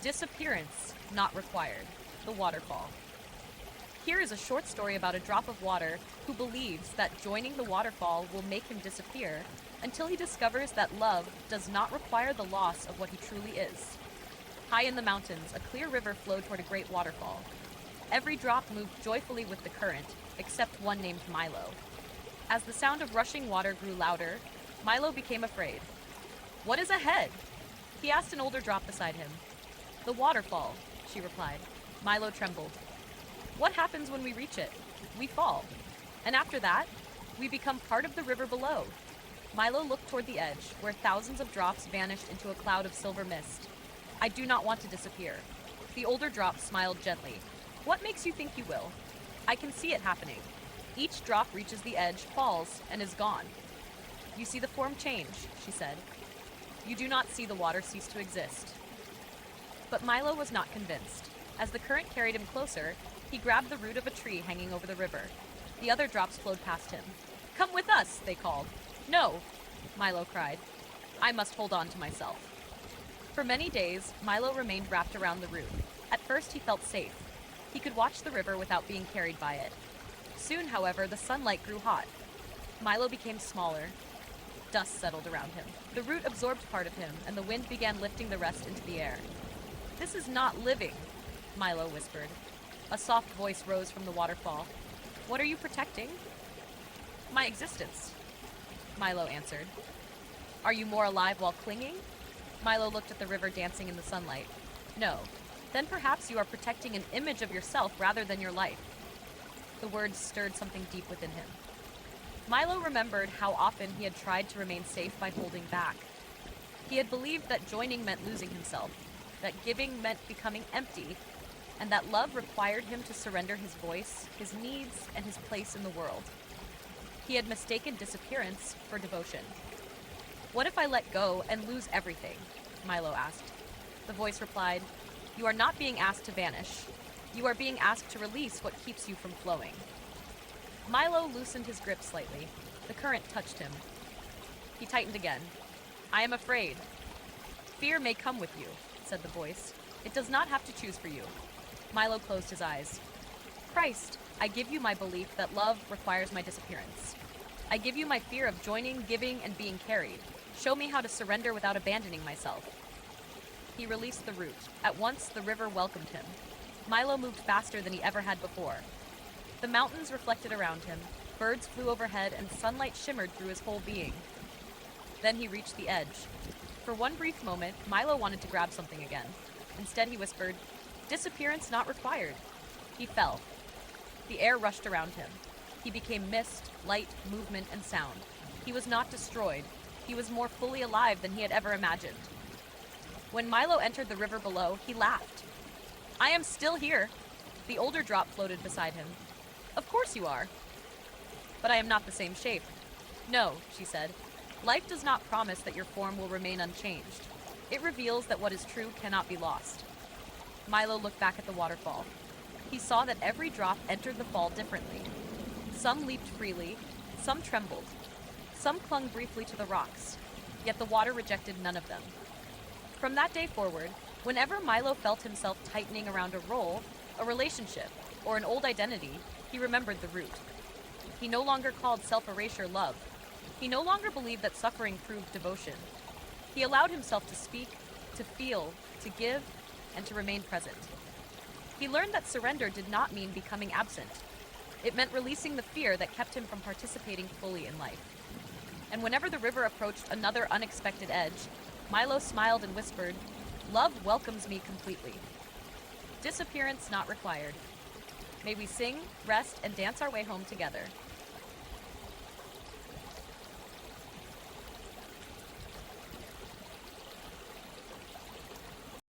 Disappearance Not Required, The Waterfall. Here is a short story about a drop of water who believes that joining the waterfall will make him disappear until he discovers that love does not require the loss of what he truly is. High in the mountains, a clear river flowed toward a great waterfall. Every drop moved joyfully with the current, except one named Milo. As the sound of rushing water grew louder, Milo became afraid. "What is ahead?" he asked an older drop beside him. "The waterfall," she replied. Milo trembled. "What happens when we reach it? We fall. And after that, we become part of the river below." Milo looked toward the edge, where thousands of drops vanished into a cloud of silver mist. "I do not want to disappear." The older drop smiled gently. "What makes you think you will? I can see it happening. Each drop reaches the edge, falls, and is gone." "You see the form change," she said. "You do not see the water cease to exist." But Milo was not convinced. As the current carried him closer, he grabbed the root of a tree hanging over the river. The other drops flowed past him. "Come with us," they called. "No," Milo cried. "I must hold on to myself." For many days, Milo remained wrapped around the root. At first, he felt safe. He could watch the river without being carried by it. Soon, however, the sunlight grew hot. Milo became smaller. Dust settled around him. The root absorbed part of him, and the wind began lifting the rest into the air. "This is not living," Milo whispered. A soft voice rose from the waterfall. "What are you protecting?" "My existence," Milo answered. "Are you more alive while clinging?" Milo looked at the river dancing in the sunlight. "No. Then perhaps you are protecting an image of yourself rather than your life." The words stirred something deep within him. Milo remembered how often he had tried to remain safe by holding back. He had believed that joining meant losing himself, that giving meant becoming empty, and that love required him to surrender his voice, his needs, and his place in the world. He had mistaken disappearance for devotion. "What if I let go and lose everything?" Milo asked. The voice replied, "You are not being asked to vanish. You are being asked to release what keeps you from flowing." Milo loosened his grip slightly. The current touched him. He tightened again. "I am afraid." "Fear may come with you," said the voice. "It does not have to choose for you." Milo closed his eyes. "Christ, I give you my belief that love requires my disappearance. I give you my fear of joining, giving, and being carried. Show me how to surrender without abandoning myself." He released the root. At once, the river welcomed him. Milo moved faster than he ever had before. The mountains reflected around him, birds flew overhead, and sunlight shimmered through his whole being. Then he reached the edge. For one brief moment, Milo wanted to grab something again. Instead, he whispered, "Disappearance not required." He fell. The air rushed around him. He became mist, light, movement, and sound. He was not destroyed. He was more fully alive than he had ever imagined. When Milo entered the river below, he laughed. "I am still here." The older drop floated beside him. "Of course you are." "But I am not the same shape." "No," she said. "Life does not promise that your form will remain unchanged. It reveals that what is true cannot be lost." Milo looked back at the waterfall. He saw that every drop entered the fall differently. Some leaped freely, some trembled, some clung briefly to the rocks, yet the water rejected none of them. From that day forward, whenever Milo felt himself tightening around a role, a relationship, or an old identity, he remembered the root. He no longer called self-erasure love. He no longer believed that suffering proved devotion. He allowed himself to speak, to feel, to give, and to remain present. He learned that surrender did not mean becoming absent. It meant releasing the fear that kept him from participating fully in life. And whenever the river approached another unexpected edge, Milo smiled and whispered, "Love welcomes me completely." Disappearance not required. May we sing, rest, and dance our way home together.